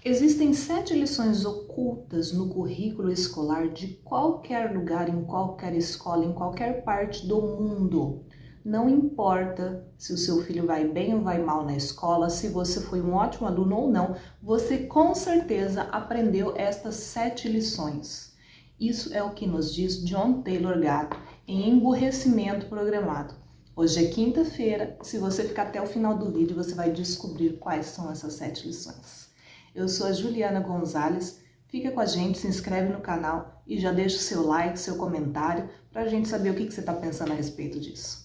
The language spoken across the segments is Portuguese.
Existem 7 lições ocultas no currículo escolar de qualquer lugar, em qualquer escola, em qualquer parte do mundo. Não importa se o seu filho vai bem ou vai mal na escola, se você foi um ótimo aluno ou não, você com certeza aprendeu estas 7 lições. Isso é o que nos diz John Taylor Gatto em Emburrecimento Programado. Hoje é quinta-feira, se você ficar até o final do vídeo, você vai descobrir quais são essas 7 lições. Eu sou a Juliana Gonzalez, fica com a gente, se inscreve no canal e já deixa o seu like, seu comentário, para a gente saber o que você está pensando a respeito disso.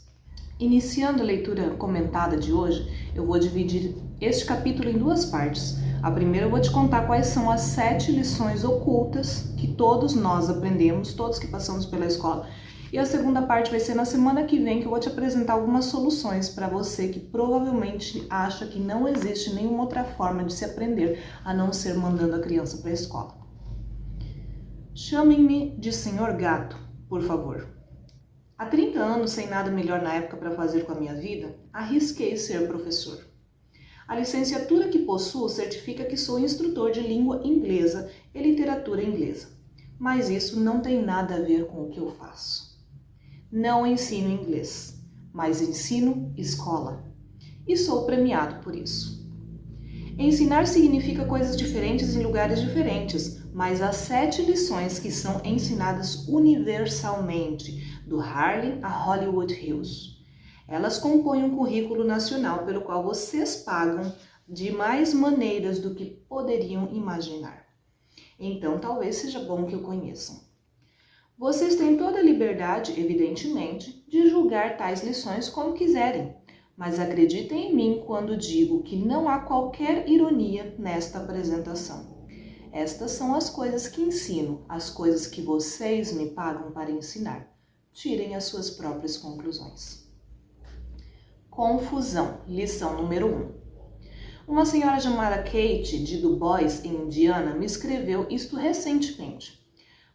Iniciando a leitura comentada de hoje, eu vou dividir este capítulo em 2 partes. A primeira eu vou te contar quais são as 7 lições ocultas que todos nós aprendemos, todos que passamos pela escola. E a segunda parte vai ser na semana que vem, que eu vou te apresentar algumas soluções para você que provavelmente acha que não existe nenhuma outra forma de se aprender a não ser mandando a criança para a escola. Chamem-me de Sr. Gato, por favor. Há 30 anos, sem nada melhor na época para fazer com a minha vida, arrisquei ser professor. A licenciatura que possuo certifica que sou instrutor de língua inglesa e literatura inglesa, mas isso não tem nada a ver com o que eu faço. Não ensino inglês, mas ensino escola, e sou premiado por isso. Ensinar significa coisas diferentes em lugares diferentes, mas há 7 lições que são ensinadas universalmente, do Harlem a Hollywood Hills. Elas compõem um currículo nacional pelo qual vocês pagam de mais maneiras do que poderiam imaginar. Então, talvez seja bom que o conheçam. Vocês têm toda a liberdade, evidentemente, de julgar tais lições como quiserem, mas acreditem em mim quando digo que não há qualquer ironia nesta apresentação. Estas são as coisas que ensino, as coisas que vocês me pagam para ensinar. Tirem as suas próprias conclusões. Confusão, lição número 1. Uma senhora chamada Kate, de Du Bois, em Indiana, me escreveu isto recentemente.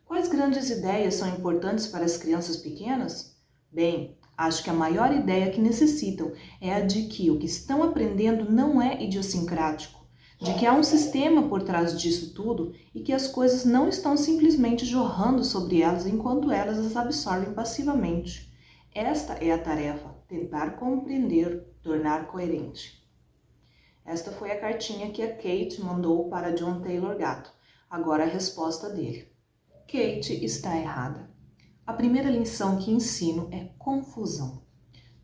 Quais grandes ideias são importantes para as crianças pequenas? Bem, acho que a maior ideia que necessitam é a de que o que estão aprendendo não é idiosincrático, de que há um sistema por trás disso tudo e que as coisas não estão simplesmente jorrando sobre elas enquanto elas as absorvem passivamente. Esta é a tarefa, tentar compreender, tornar coerente. Esta foi a cartinha que a Kate mandou para John Taylor Gatto. Agora a resposta dele. Kate está errada. A primeira lição que ensino é confusão.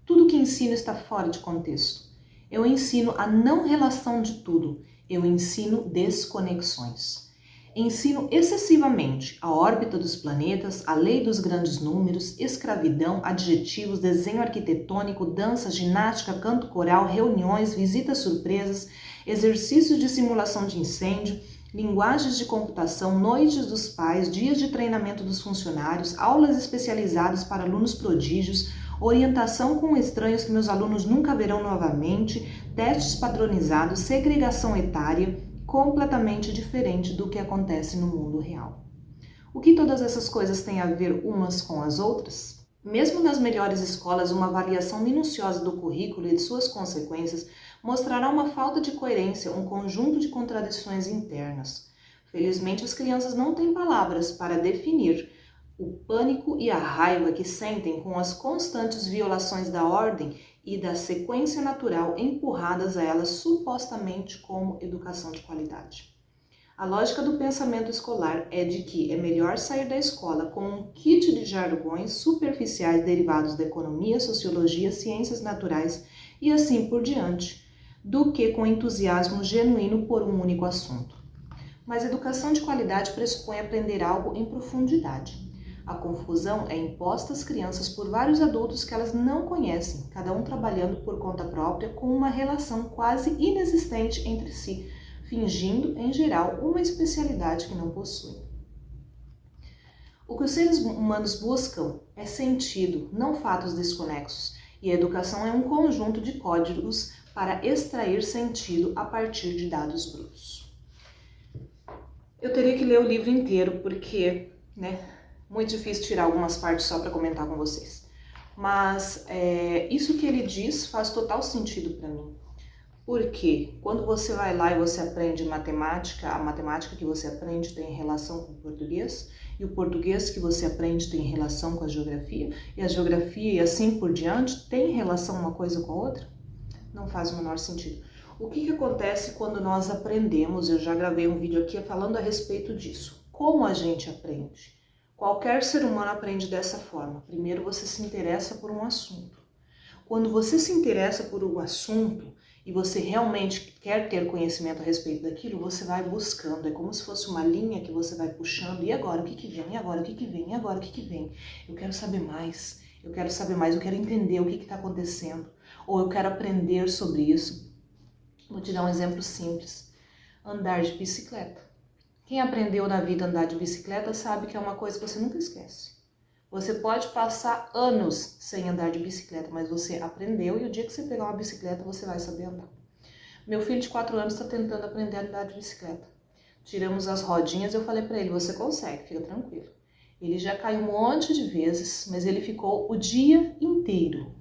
Tudo que ensino está fora de contexto. Eu ensino a não relação de tudo. Eu ensino desconexões. Ensino excessivamente a órbita dos planetas, a lei dos grandes números, escravidão, adjetivos, desenho arquitetônico, dança, ginástica, canto coral, reuniões, visitas surpresas, exercícios de simulação de incêndio, linguagens de computação, noites dos pais, dias de treinamento dos funcionários, aulas especializadas para alunos prodígios, orientação com estranhos que meus alunos nunca verão novamente, testes padronizados, segregação etária, completamente diferente do que acontece no mundo real. O que todas essas coisas têm a ver umas com as outras? Mesmo nas melhores escolas, uma avaliação minuciosa do currículo e de suas consequências mostrará uma falta de coerência, um conjunto de contradições internas. Felizmente, as crianças não têm palavras para definir o pânico e a raiva que sentem com as constantes violações da ordem e da sequência natural empurradas a elas supostamente como educação de qualidade. A lógica do pensamento escolar é de que é melhor sair da escola com um kit de jargões superficiais derivados da economia, sociologia, ciências naturais e assim por diante, do que com entusiasmo genuíno por um único assunto. Mas educação de qualidade pressupõe aprender algo em profundidade. A confusão é imposta às crianças por vários adultos que elas não conhecem, cada um trabalhando por conta própria com uma relação quase inexistente entre si, fingindo, em geral, uma especialidade que não possuem. O que os seres humanos buscam é sentido, não fatos desconexos, e a educação é um conjunto de códigos para extrair sentido a partir de dados brutos. Eu teria que ler o livro inteiro porque, muito difícil tirar algumas partes só para comentar com vocês. Mas isso que ele diz faz total sentido para mim. Porque quando você vai lá e você aprende matemática, a matemática que você aprende tem relação com o português, e o português que você aprende tem relação com a geografia, e a geografia e assim por diante tem relação uma coisa com a outra? Não faz o menor sentido. O que acontece quando nós aprendemos? Eu já gravei um vídeo aqui falando a respeito disso. Como a gente aprende? Qualquer ser humano aprende dessa forma. Primeiro você se interessa por um assunto. Quando você se interessa por um assunto e você realmente quer ter conhecimento a respeito daquilo, você vai buscando. É como se fosse uma linha que você vai puxando. E agora? O que vem? E agora? O que vem? E agora? O que vem? Eu quero saber mais. Eu quero saber mais. Eu quero entender o que está acontecendo. Ou eu quero aprender sobre isso. Vou te dar um exemplo simples. Andar de bicicleta. Quem aprendeu na vida a andar de bicicleta sabe que é uma coisa que você nunca esquece. Você pode passar anos sem andar de bicicleta, mas você aprendeu e o dia que você pegar uma bicicleta você vai saber andar. Meu filho de 4 anos está tentando aprender a andar de bicicleta. Tiramos as rodinhas e eu falei para ele, você consegue, fica tranquilo. Ele já caiu um monte de vezes, mas ele ficou o dia inteiro.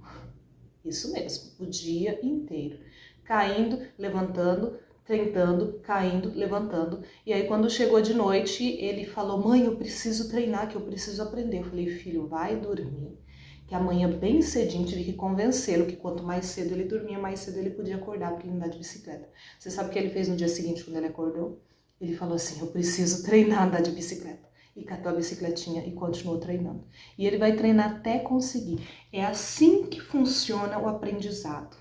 Isso mesmo, o dia inteiro. Caindo, levantando, tentando, caindo, levantando. E aí quando chegou de noite, ele falou, mãe, eu preciso treinar, que eu preciso aprender. Eu falei, filho, vai dormir, que amanhã bem cedinho tive que convencê-lo que quanto mais cedo ele dormia, mais cedo ele podia acordar para ele andar de bicicleta. Você sabe o que ele fez no dia seguinte quando ele acordou? Ele falou assim, eu preciso treinar a andar de bicicleta. E catou a bicicletinha e continuou treinando. E ele vai treinar até conseguir. É assim que funciona o aprendizado.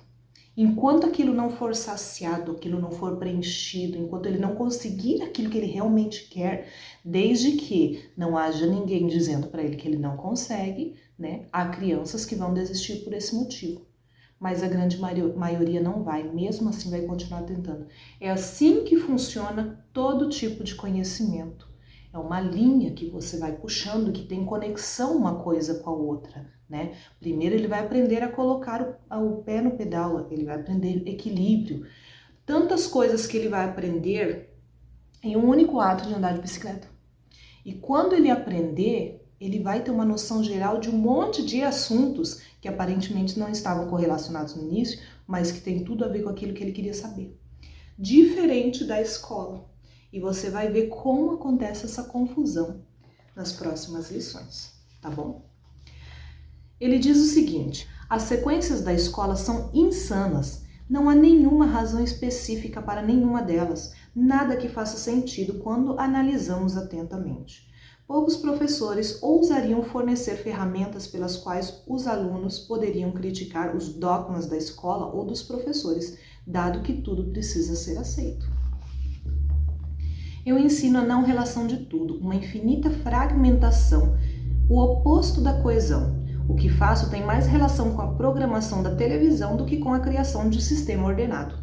Enquanto aquilo não for saciado, aquilo não for preenchido, enquanto ele não conseguir aquilo que ele realmente quer, desde que não haja ninguém dizendo para ele que ele não consegue, né? Há crianças que vão desistir por esse motivo. Mas a grande maioria não vai, mesmo assim vai continuar tentando. É assim que funciona todo tipo de conhecimento. É uma linha que você vai puxando, que tem conexão uma coisa com a outra, né? Primeiro ele vai aprender a colocar o pé no pedal, ele vai aprender equilíbrio. Tantas coisas que ele vai aprender em um único ato de andar de bicicleta. E quando ele aprender, ele vai ter uma noção geral de um monte de assuntos que aparentemente não estavam correlacionados no início, mas que tem tudo a ver com aquilo que ele queria saber. Diferente da escola. E você vai ver como acontece essa confusão nas próximas lições, tá bom? Ele diz o seguinte, as sequências da escola são insanas, não há nenhuma razão específica para nenhuma delas, nada que faça sentido quando analisamos atentamente. Poucos professores ousariam fornecer ferramentas pelas quais os alunos poderiam criticar os dogmas da escola ou dos professores, dado que tudo precisa ser aceito. Eu ensino a não relação de tudo, uma infinita fragmentação, o oposto da coesão. O que faço tem mais relação com a programação da televisão do que com a criação de um sistema ordenado.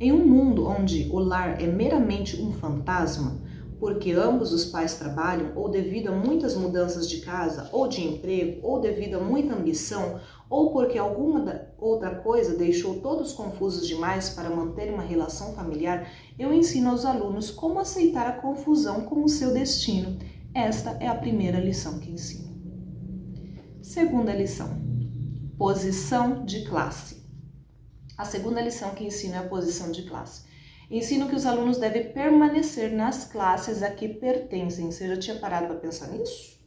Em um mundo onde o lar é meramente um fantasma, porque ambos os pais trabalham, ou devido a muitas mudanças de casa, ou de emprego, ou devido a muita ambição, ou porque alguma outra coisa deixou todos confusos demais para manter uma relação familiar, eu ensino aos alunos como aceitar a confusão como seu destino. Esta é a primeira lição que ensino. Segunda lição, posição de classe. A segunda lição que ensino é a posição de classe. Ensino que os alunos devem permanecer nas classes a que pertencem. Você já tinha parado para pensar nisso?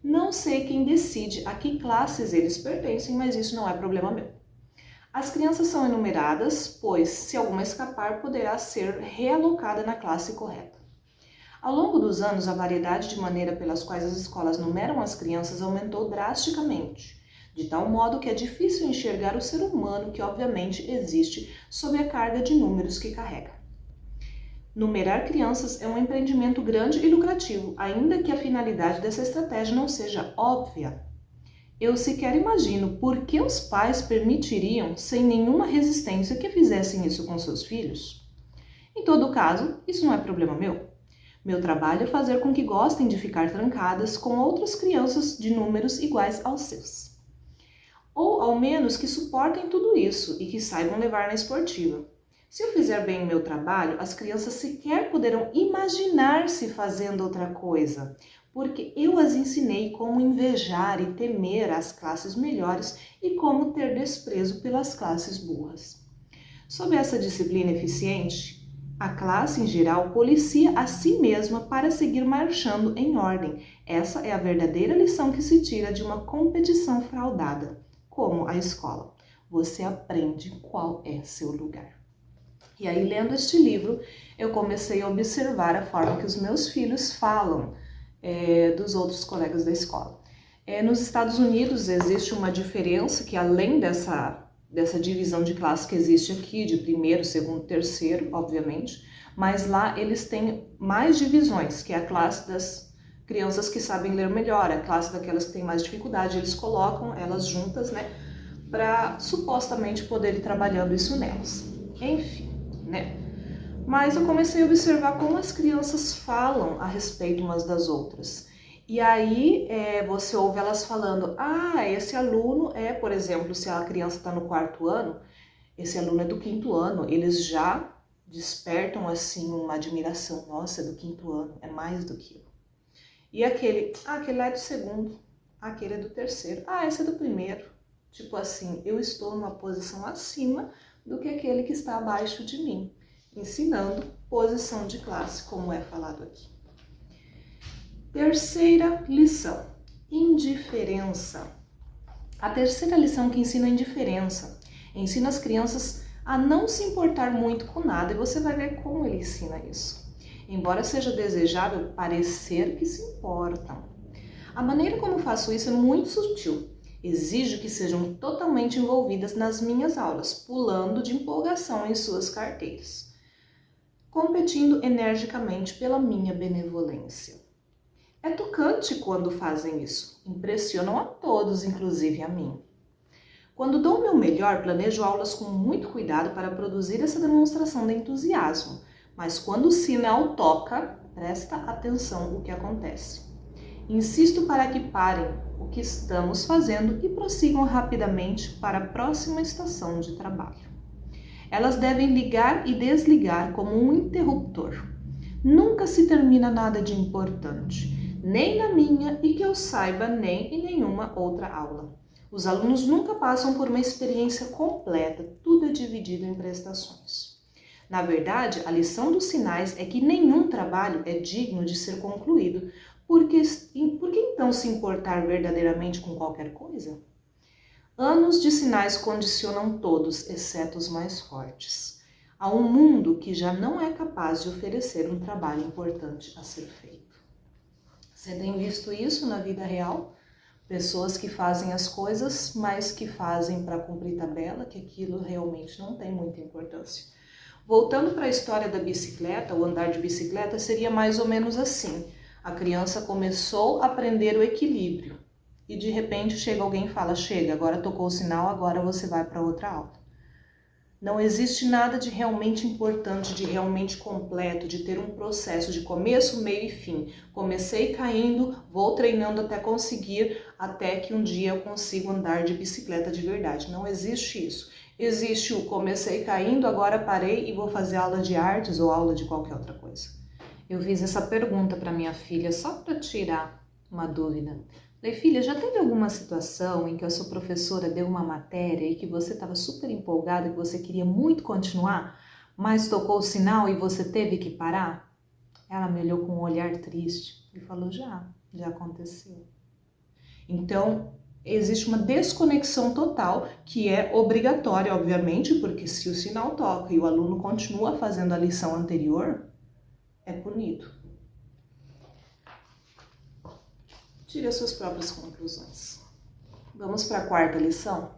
Não sei quem decide a que classes eles pertencem, mas isso não é problema meu. As crianças são enumeradas, pois se alguma escapar, poderá ser realocada na classe correta. Ao longo dos anos, a variedade de maneira pelas quais as escolas numeram as crianças aumentou drasticamente, de tal modo que é difícil enxergar o ser humano que obviamente existe sob a carga de números que carrega. Numerar crianças é um empreendimento grande e lucrativo, ainda que a finalidade dessa estratégia não seja óbvia. Eu sequer imagino por que os pais permitiriam, sem nenhuma resistência, que fizessem isso com seus filhos. Em todo caso, isso não é problema meu. Meu trabalho é fazer com que gostem de ficar trancadas com outras crianças de números iguais aos seus. Ou, ao menos, que suportem tudo isso e que saibam levar na esportiva. Se eu fizer bem o meu trabalho, as crianças sequer poderão imaginar-se fazendo outra coisa, porque eu as ensinei como invejar e temer as classes melhores e como ter desprezo pelas classes burras. Sob essa disciplina eficiente, a classe em geral policia a si mesma para seguir marchando em ordem. Essa é a verdadeira lição que se tira de uma competição fraudada, como a escola. Você aprende qual é seu lugar. E aí, lendo este livro, eu comecei a observar a forma que os meus filhos falam dos outros colegas da escola. Nos Estados Unidos existe uma diferença que, além dessa divisão de classe que existe aqui, de primeiro, segundo, terceiro, obviamente, mas lá eles têm mais divisões, que é a classe das crianças que sabem ler melhor, a classe daquelas que têm mais dificuldade, eles colocam elas juntas, né, para supostamente poder ir trabalhando isso nelas. Enfim, né? Mas eu comecei a observar como as crianças falam a respeito umas das outras. E aí você ouve elas falando, esse aluno por exemplo, se a criança está no 4º ano, esse aluno é do 5º ano, eles já despertam assim uma admiração, nossa, é do 5º ano, é mais do que eu. E aquele lá é do 2º, aquele é do 3º, esse é do 1º. Tipo assim, eu estou numa posição acima do que aquele que está abaixo de mim, ensinando posição de classe, como é falado aqui. Terceira lição, indiferença. A terceira lição que ensina a indiferença. Ensina as crianças a não se importar muito com nada e você vai ver como ele ensina isso. Embora seja desejável parecer que se importam. A maneira como faço isso é muito sutil. Exijo que sejam totalmente envolvidas nas minhas aulas, pulando de empolgação em suas carteiras, competindo energicamente pela minha benevolência. É tocante quando fazem isso, impressionam a todos, inclusive a mim. Quando dou o meu melhor, planejo aulas com muito cuidado para produzir essa demonstração de entusiasmo, mas quando o sinal toca, presta atenção o que acontece. Insisto para que parem o que estamos fazendo e prossigam rapidamente para a próxima estação de trabalho. Elas devem ligar e desligar como um interruptor. Nunca se termina nada de importante, nem na minha e que eu saiba, nem em nenhuma outra aula. Os alunos nunca passam por uma experiência completa, tudo é dividido em prestações. Na verdade, a lição dos sinais é que nenhum trabalho é digno de ser concluído, por que então se importar verdadeiramente com qualquer coisa? Anos de sinais condicionam todos, exceto os mais fortes. Há um mundo que já não é capaz de oferecer um trabalho importante a ser feito. Você tem visto isso na vida real? Pessoas que fazem as coisas, mas que fazem para cumprir tabela, que aquilo realmente não tem muita importância. Voltando para a história da bicicleta, o andar de bicicleta seria mais ou menos assim. A criança começou a aprender o equilíbrio e de repente chega alguém e fala, chega, agora tocou o sinal, agora você vai para outra aula. Não existe nada de realmente importante, de realmente completo, de ter um processo de começo, meio e fim. Comecei caindo, vou treinando até conseguir, até que um dia eu consigo andar de bicicleta de verdade. Não existe isso. Existe o comecei caindo, agora parei e vou fazer aula de artes ou aula de qualquer outra coisa. Eu fiz essa pergunta para minha filha só para tirar uma dúvida. Falei, filha, já teve alguma situação em que a sua professora deu uma matéria e que você estava super empolgada, que você queria muito continuar, mas tocou o sinal e você teve que parar? Ela me olhou com um olhar triste e falou, já aconteceu. Então, existe uma desconexão total que é obrigatória, obviamente, porque se o sinal toca e o aluno continua fazendo a lição anterior, é punido. Tire as suas próprias conclusões. Vamos para a quarta lição.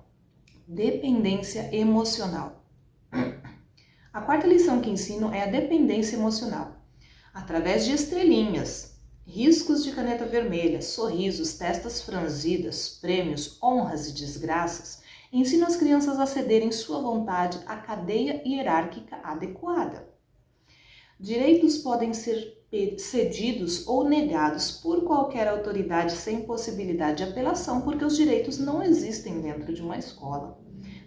Dependência emocional. A quarta lição que ensino é a dependência emocional. Através de estrelinhas, riscos de caneta vermelha, sorrisos, testas franzidas, prêmios, honras e desgraças, ensino as crianças a cederem sua vontade à cadeia hierárquica adequada. Direitos podem ser cedidos ou negados por qualquer autoridade sem possibilidade de apelação, porque os direitos não existem dentro de uma escola.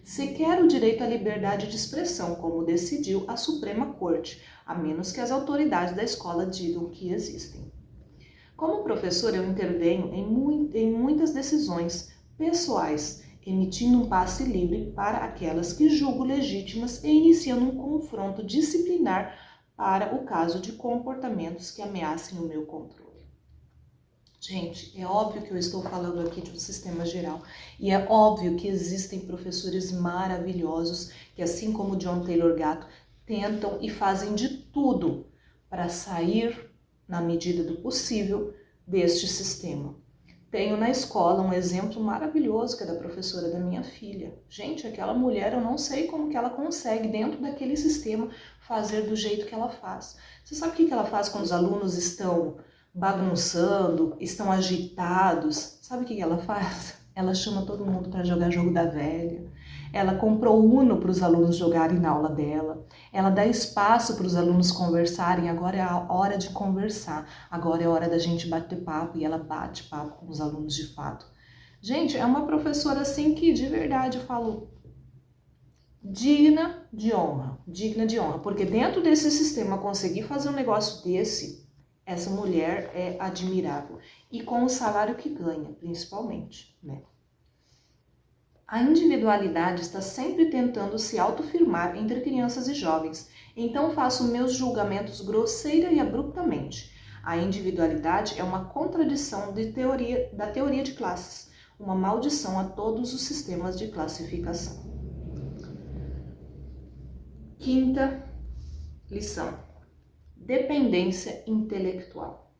Sequer o direito à liberdade de expressão, como decidiu a Suprema Corte, a menos que as autoridades da escola digam que existem. Como professor, eu intervenho em muitas decisões pessoais emitindo um passe livre para aquelas que julgo legítimas e iniciando um confronto disciplinar para o caso de comportamentos que ameacem o meu controle. Gente, é óbvio que eu estou falando aqui de um sistema geral e é óbvio que existem professores maravilhosos que, assim como John Taylor Gatto, tentam e fazem de tudo para sair, na medida do possível, deste sistema. Tenho na escola um exemplo maravilhoso que é da professora da minha filha. Gente, aquela mulher, eu não sei como que ela consegue, dentro daquele sistema, fazer do jeito que ela faz. Você sabe o que ela faz quando os alunos estão bagunçando, estão agitados? Sabe o que ela faz? Ela chama todo mundo para jogar jogo da velha. Ela comprou Uno para os alunos jogarem na aula dela. Ela dá espaço para os alunos conversarem. Agora é a hora de conversar. Agora é a hora da gente bater papo. E ela bate papo com os alunos de fato. Gente, é uma professora assim que de verdade eu falo digna de honra. Digna de honra. Porque dentro desse sistema conseguir fazer um negócio desse, essa mulher é admirável. E com o salário que ganha, principalmente, né? A individualidade está sempre tentando se autoafirmar entre crianças e jovens, então faço meus julgamentos grosseira e abruptamente. A individualidade é uma contradição da teoria de classes, uma maldição a todos os sistemas de classificação. Quinta lição: dependência intelectual.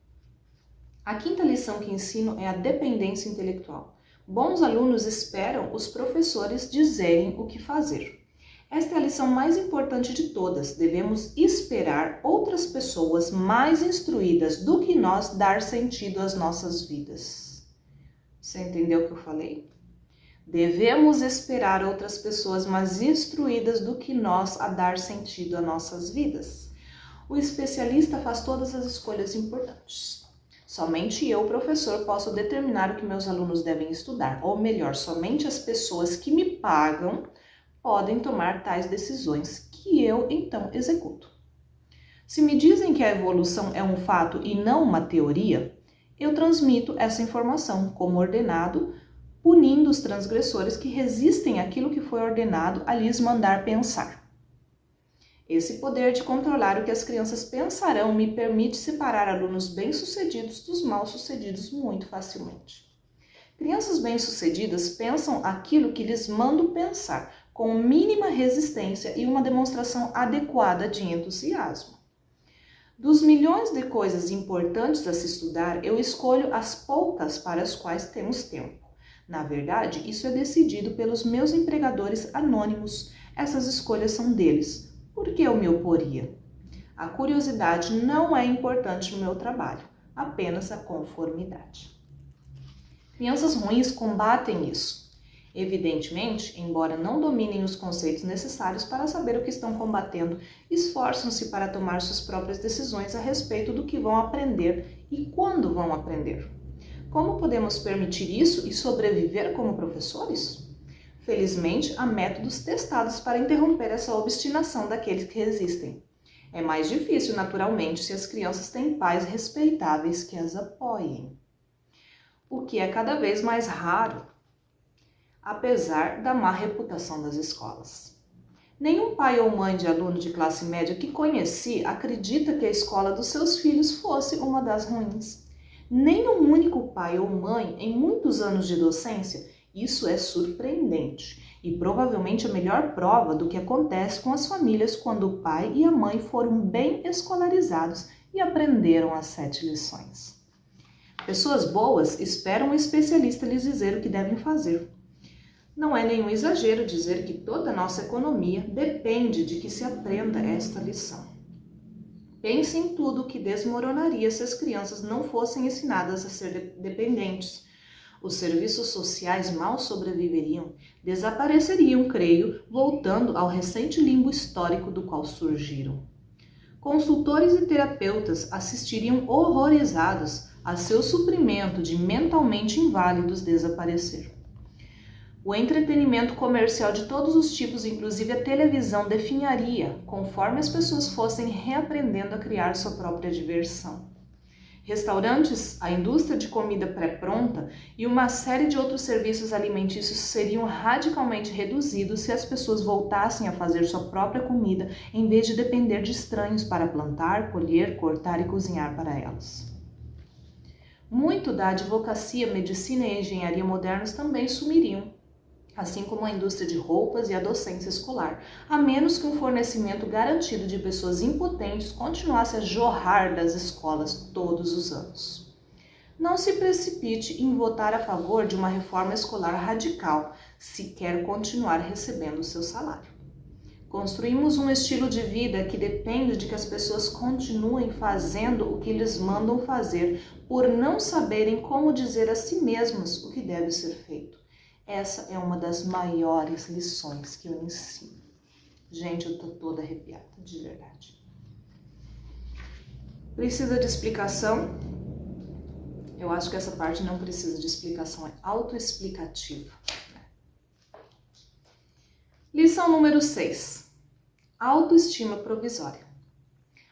A quinta lição que ensino é a dependência intelectual. Bons alunos esperam os professores dizerem o que fazer. Esta é a lição mais importante de todas. Devemos esperar outras pessoas mais instruídas do que nós dar sentido às nossas vidas. Você entendeu o que eu falei? Devemos esperar outras pessoas mais instruídas do que nós a dar sentido às nossas vidas. O especialista faz todas as escolhas importantes. Somente eu, professor, posso determinar o que meus alunos devem estudar, ou melhor, somente as pessoas que me pagam podem tomar tais decisões que eu, então, executo. Se me dizem que a evolução é um fato e não uma teoria, eu transmito essa informação como ordenado, punindo os transgressores que resistem àquilo que foi ordenado a lhes mandar pensar. Esse poder de controlar o que as crianças pensarão me permite separar alunos bem-sucedidos dos mal-sucedidos muito facilmente. Crianças bem-sucedidas pensam aquilo que lhes mando pensar, com mínima resistência e uma demonstração adequada de entusiasmo. Dos milhões de coisas importantes a se estudar, eu escolho as poucas para as quais temos tempo. Na verdade, isso é decidido pelos meus empregadores anônimos. Essas escolhas são deles. Por que eu me oporia? A curiosidade não é importante no meu trabalho, apenas a conformidade. Crianças ruins combatem isso. Evidentemente, embora não dominem os conceitos necessários para saber o que estão combatendo, esforçam-se para tomar suas próprias decisões a respeito do que vão aprender e quando vão aprender. Como podemos permitir isso e sobreviver como professores? Felizmente, há métodos testados para interromper essa obstinação daqueles que resistem. É mais difícil, naturalmente, se as crianças têm pais respeitáveis que as apoiem, o que é cada vez mais raro, apesar da má reputação das escolas. Nenhum pai ou mãe de aluno de classe média que conheci acredita que a escola dos seus filhos fosse uma das ruins. Nem um único pai ou mãe em muitos anos de docência. Isso é surpreendente e provavelmente a melhor prova do que acontece com as famílias quando o pai e a mãe foram bem escolarizados e aprenderam as 7 lições. Pessoas boas esperam um especialista lhes dizer o que devem fazer. Não é nenhum exagero dizer que toda a nossa economia depende de que se aprenda esta lição. Pense em tudo o que desmoronaria se as crianças não fossem ensinadas a ser dependentes. Os serviços sociais mal sobreviveriam, desapareceriam, creio, voltando ao recente limbo histórico do qual surgiram. Consultores e terapeutas assistiriam horrorizados a seu suprimento de mentalmente inválidos desaparecer. O entretenimento comercial de todos os tipos, inclusive a televisão, definharia, conforme as pessoas fossem reaprendendo a criar sua própria diversão. Restaurantes, a indústria de comida pré-pronta e uma série de outros serviços alimentícios seriam radicalmente reduzidos se as pessoas voltassem a fazer sua própria comida em vez de depender de estranhos para plantar, colher, cortar e cozinhar para elas. Muito da advocacia, medicina e engenharia modernos também sumiriam, assim como a indústria de roupas e a docência escolar, a menos que um fornecimento garantido de pessoas impotentes continuasse a jorrar das escolas todos os anos. Não se precipite em votar a favor de uma reforma escolar radical se quer continuar recebendo o seu salário. Construímos um estilo de vida que depende de que as pessoas continuem fazendo o que lhes mandam fazer por não saberem como dizer a si mesmas o que deve ser feito. Essa é uma das maiores lições que eu ensino. Gente, eu tô toda arrepiada, de verdade. Precisa de explicação? Eu acho que essa parte não precisa de explicação, é autoexplicativa. Lição número 6. Autoestima provisória.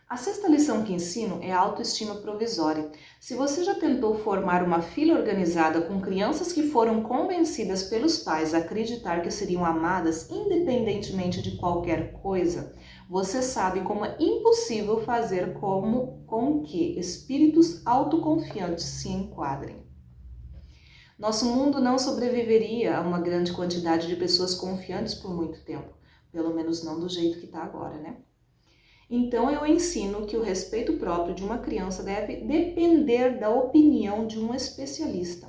A sexta lição que ensino é a autoestima provisória. Se você já tentou formar uma filha organizada com crianças que foram convencidas pelos pais a acreditar que seriam amadas independentemente de qualquer coisa, você sabe como é impossível fazer com que espíritos autoconfiantes se enquadrem. Nosso mundo não sobreviveria a uma grande quantidade de pessoas confiantes por muito tempo, pelo menos não do jeito que está agora, né? Então eu ensino que o respeito próprio de uma criança deve depender da opinião de um especialista.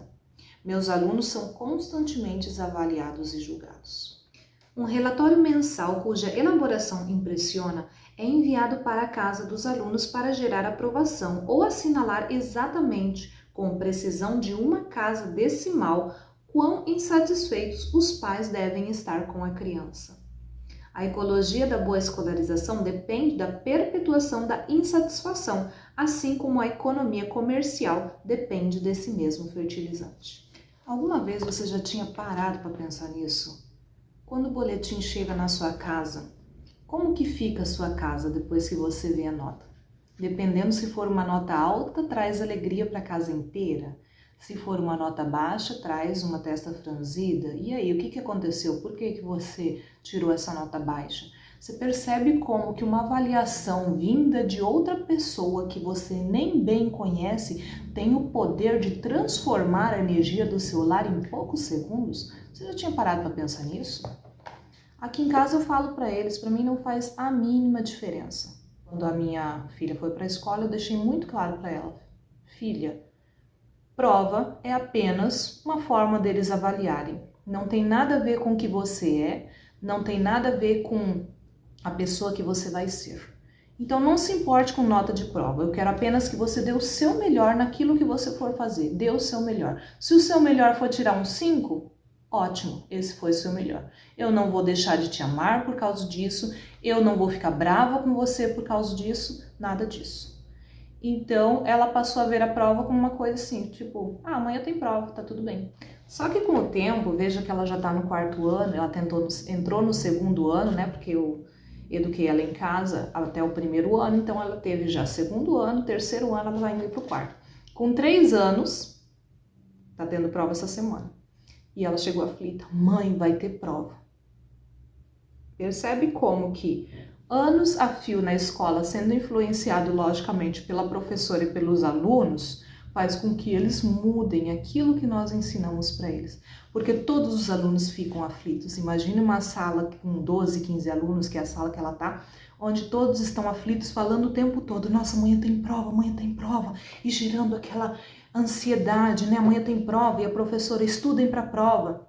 Meus alunos são constantemente avaliados e julgados. Um relatório mensal cuja elaboração impressiona é enviado para a casa dos alunos para gerar aprovação ou assinalar exatamente, com precisão de uma casa decimal, quão insatisfeitos os pais devem estar com a criança. A ecologia da boa escolarização depende da perpetuação da insatisfação, assim como a economia comercial depende desse mesmo fertilizante. Alguma vez você já tinha parado para pensar nisso? Quando o boletim chega na sua casa, como que fica a sua casa depois que você vê a nota? Dependendo se for uma nota alta, traz alegria para a casa inteira. Se for uma nota baixa, traz uma testa franzida. E aí, o que aconteceu? Por que você tirou essa nota baixa? Você percebe como que uma avaliação vinda de outra pessoa que você nem bem conhece tem o poder de transformar a energia do seu lar em poucos segundos? Você já tinha parado para pensar nisso? Aqui em casa eu falo para eles, para mim não faz a mínima diferença. Quando a minha filha foi para a escola, eu deixei muito claro para ela: filha, prova é apenas uma forma deles avaliarem. Não tem nada a ver com o que você é, não tem nada a ver com a pessoa que você vai ser. Então não se importe com nota de prova. Eu quero apenas que você dê o seu melhor naquilo que você for fazer. Dê o seu melhor. Se o seu melhor for tirar um 5, ótimo, esse foi o seu melhor. Eu não vou deixar de te amar por causa disso, eu não vou ficar brava com você por causa disso, nada disso. Então, ela passou a ver a prova como uma coisa assim, tipo, amanhã tem prova, tá tudo bem. Só que com o tempo, veja que ela já tá no 4º ano, ela entrou no 2º ano, né, porque eu eduquei ela em casa até o 1º ano, então ela teve já 2º ano, 3º ano, ela vai indo pro 4º. Com 3 anos, tá tendo prova essa semana. E ela chegou aflita, mãe, vai ter prova. Percebe como que anos a fio na escola, sendo influenciado logicamente pela professora e pelos alunos, faz com que eles mudem aquilo que nós ensinamos para eles. Porque todos os alunos ficam aflitos. Imagine uma sala com 12, 15 alunos, que é a sala que ela tá, onde todos estão aflitos, falando o tempo todo: nossa, amanhã tem prova, e gerando aquela ansiedade, né? Amanhã tem prova, e a professora: estudem para a prova.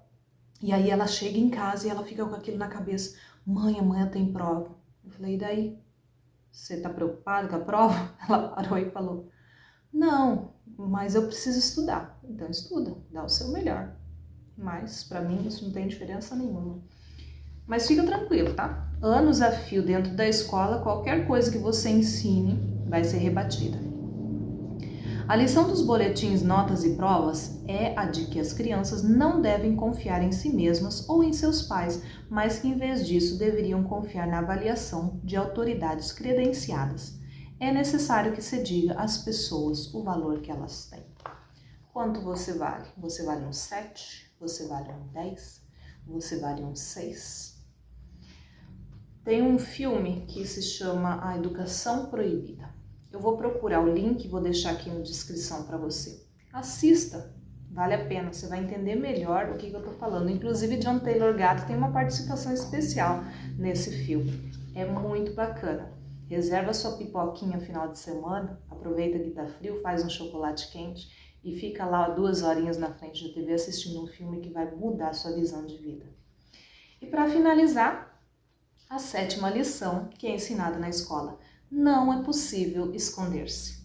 E aí ela chega em casa e ela fica com aquilo na cabeça: mãe, amanhã tem prova. Eu falei: e daí? Você tá preocupada com a prova? Ela parou e falou: não, mas eu preciso estudar. Então estuda, dá o seu melhor. Mas para mim isso não tem diferença nenhuma. Mas fica tranquilo, tá? Anos a fio dentro da escola, qualquer coisa que você ensine vai ser rebatida. A lição dos boletins, notas e provas é a de que as crianças não devem confiar em si mesmas ou em seus pais, mas que em vez disso deveriam confiar na avaliação de autoridades credenciadas. é necessário que se diga às pessoas o valor que elas têm. Quanto você vale? Você vale um 7? Você vale um 10? Você vale um 6? Tem um filme que se chama A Educação Proibida. Eu vou procurar o link e vou deixar aqui na descrição para você. Assista, vale a pena, você vai entender melhor o que eu estou falando. Inclusive, John Taylor Gatto tem uma participação especial nesse filme. É muito bacana. Reserva sua pipoquinha final de semana, aproveita que tá frio, faz um chocolate quente e fica lá 2 horinhas na frente da TV assistindo um filme que vai mudar a sua visão de vida. E para finalizar, a 7ª lição que é ensinada na escola: não é possível esconder-se.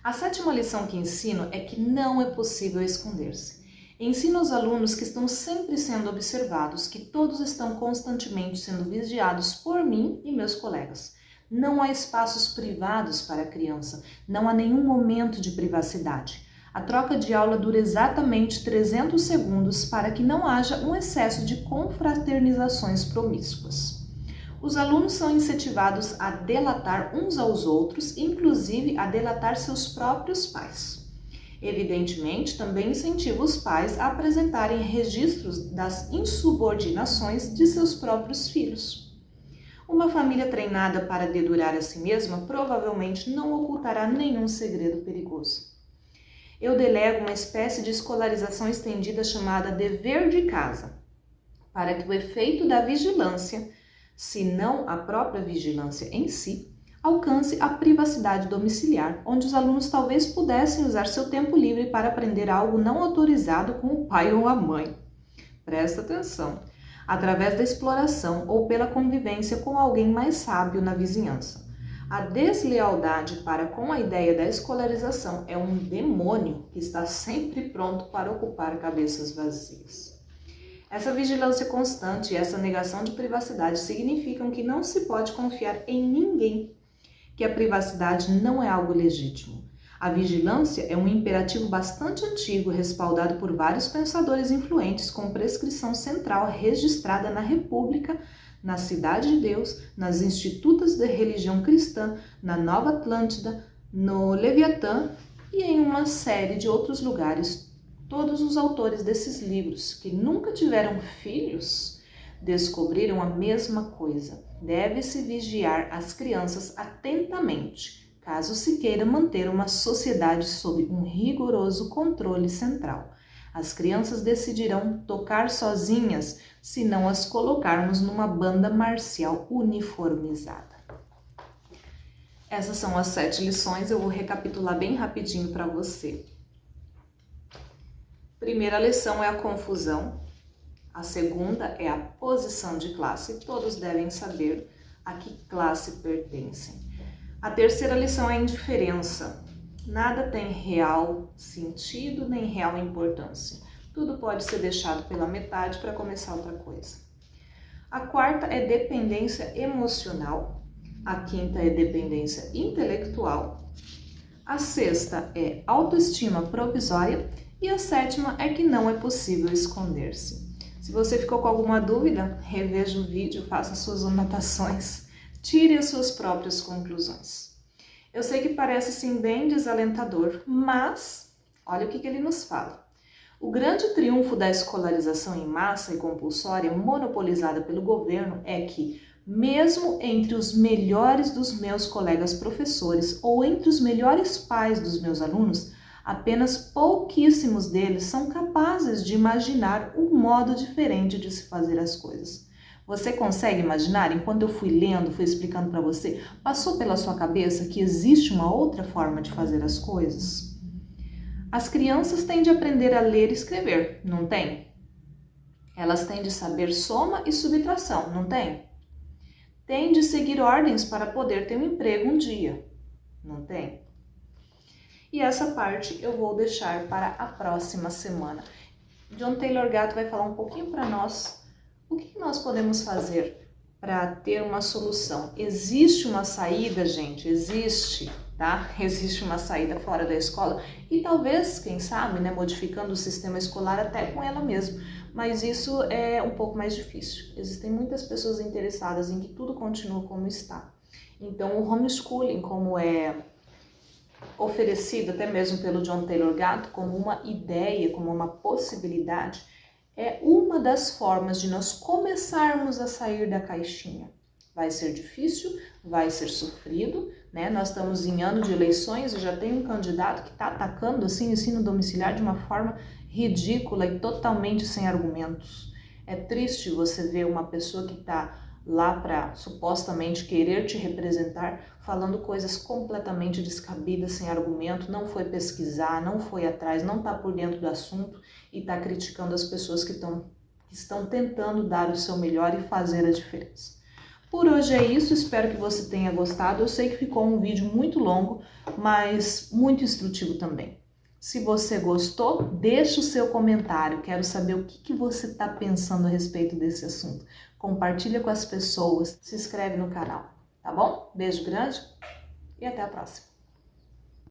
A 7ª lição que ensino é que não é possível esconder-se. Ensino aos alunos que estão sempre sendo observados, que todos estão constantemente sendo vigiados por mim e meus colegas. Não há espaços privados para a criança, não há nenhum momento de privacidade. A troca de aula dura exatamente 300 segundos para que não haja um excesso de confraternizações promíscuas. Os alunos são incentivados a delatar uns aos outros, inclusive a delatar seus próprios pais. Evidentemente, também incentiva os pais a apresentarem registros das insubordinações de seus próprios filhos. Uma família treinada para dedurar a si mesma provavelmente não ocultará nenhum segredo perigoso. Eu delego uma espécie de escolarização estendida chamada dever de casa, para que o efeito da vigilância, se não a própria vigilância em si, alcance a privacidade domiciliar, onde os alunos talvez pudessem usar seu tempo livre para aprender algo não autorizado com o pai ou a mãe. Presta atenção! Através da exploração ou pela convivência com alguém mais sábio na vizinhança. A deslealdade para com a ideia da escolarização é um demônio que está sempre pronto para ocupar cabeças vazias. Essa vigilância constante e essa negação de privacidade significam que não se pode confiar em ninguém, que a privacidade não é algo legítimo. A vigilância é um imperativo bastante antigo, respaldado por vários pensadores influentes, com prescrição central registrada na República, na Cidade de Deus, nas Institutas de Religião Cristã, na Nova Atlântida, no Leviatã e em uma série de outros lugares. Todos os autores desses livros, que nunca tiveram filhos, descobriram a mesma coisa. Deve-se vigiar as crianças atentamente, caso se queira manter uma sociedade sob um rigoroso controle central. As crianças decidirão tocar sozinhas se não as colocarmos numa banda marcial uniformizada. Essas são as 7 lições, eu vou recapitular bem rapidinho para você. Primeira lição é a confusão. A segunda é a posição de classe. Todos devem saber a que classe pertencem. A terceira lição é a indiferença. Nada tem real sentido nem real importância. Tudo pode ser deixado pela metade para começar outra coisa. A quarta é dependência emocional. A quinta é dependência intelectual. A sexta é autoestima provisória. E a 7ª é que não é possível esconder-se. Se você ficou com alguma dúvida, reveja o vídeo, faça suas anotações, tire as suas próprias conclusões. Eu sei que parece sim bem desalentador, mas olha o que ele nos fala. O grande triunfo da escolarização em massa e compulsória monopolizada pelo governo é que, mesmo entre os melhores dos meus colegas professores ou entre os melhores pais dos meus alunos, apenas pouquíssimos deles são capazes de imaginar um modo diferente de se fazer as coisas. Você consegue imaginar, enquanto eu fui lendo, fui explicando para você, passou pela sua cabeça que existe uma outra forma de fazer as coisas? As crianças têm de aprender a ler e escrever, não tem? Elas têm de saber soma e subtração, não tem? Têm de seguir ordens para poder ter um emprego um dia, não tem? E essa parte eu vou deixar para a próxima semana. John Taylor Gatto vai falar um pouquinho para nós o que nós podemos fazer para ter uma solução. Existe uma saída, gente? Existe, tá? Existe uma saída fora da escola e talvez, quem sabe, né, modificando o sistema escolar até com ela mesma. Mas isso é um pouco mais difícil. Existem muitas pessoas interessadas em que tudo continue como está. Então, o homeschooling, como é oferecido até mesmo pelo John Taylor Gatto como uma ideia, como uma possibilidade, é uma das formas de nós começarmos a sair da caixinha. Vai ser difícil, vai ser sofrido, né? Nós estamos em ano de eleições e já tem um candidato que está atacando assim, o ensino domiciliar de uma forma ridícula e totalmente sem argumentos. É triste você ver uma pessoa que está lá para supostamente querer te representar, falando coisas completamente descabidas, sem argumento, não foi pesquisar, não foi atrás, não está por dentro do assunto e está criticando as pessoas que estão tentando dar o seu melhor e fazer a diferença. Por hoje é isso, espero que você tenha gostado. Eu sei que ficou um vídeo muito longo, mas muito instrutivo também. Se você gostou, deixa o seu comentário, quero saber o que você está pensando a respeito desse assunto. Compartilha com as pessoas, se inscreve no canal, tá bom? Beijo grande e até a próxima.